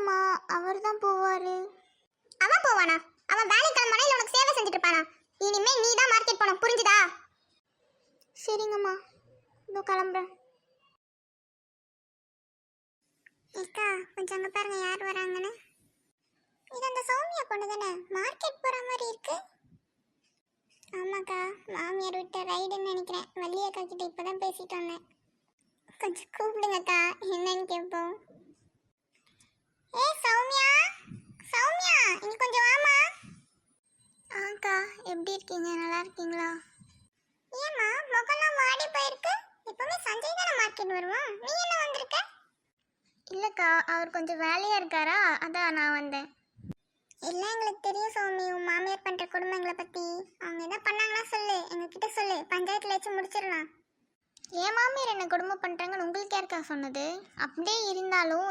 இல்லம்மா, அவர் தான் போவாரு. அவன் போவானா? அவன் வேலைக்கு கிளம்பானா இல்ல உனக்கு சேவை செஞ்சுட்டு இருப்பானா? இனிமே நீ தான் மார்க்கெட் போணும், புரிஞ்சுதா? சரிங்கம்மா, இதோ கிளம்புறேன். அக்கா கொஞ்சம் அங்க பாருங்க யார் வராங்கன்னு. இது அந்த சௌமியா பொண்ணு தானே? மார்க்கெட் போற மாதிரி இருக்கு. ஆமாக்கா, மாமியார் விட்ட ரைடுன்னு நினைக்கிறேன். வள்ளி அக்கா கிட்ட இப்பதான் பேசிட்டு வந்தேன். கொஞ்சம் கூப்பிடுங்கக்கா, என்னன்னு கேட்போம். ஏய் சௌமியா, சௌமியா இங்க கொஞ்சம் வாமா. அக்கா, எப்படி இருக்கீங்க? நல்லா இருக்கீங்களா? ஏம்மா முகம்லாம் வாடி போயிருக்கு? எப்பவுமே சஞ்சய் தானே மார்க்கெட் வருவான், நீ என்ன வந்திருக்க? இல்லைக்கா, அவர் கொஞ்சம் வேலையாக இருக்காரா, அதான் நான் வந்தேன். எல்லாம் எங்களுக்கு தெரியும் சௌமி, உன் மாமியார் பண்ற குடும்பங்களை பத்தி. அவங்க என்ன பண்ணாங்களா சொல்லு, எங்ககிட்ட சொல்லு, பஞ்சாயத்துல வச்சு முடிச்சிடலாம். என் மாமியார் என்ன கொடுமை பண்ணுறாங்கன்னு உங்களுக்கு யாருக்கா சொன்னது? அப்படியே இருந்தாலும்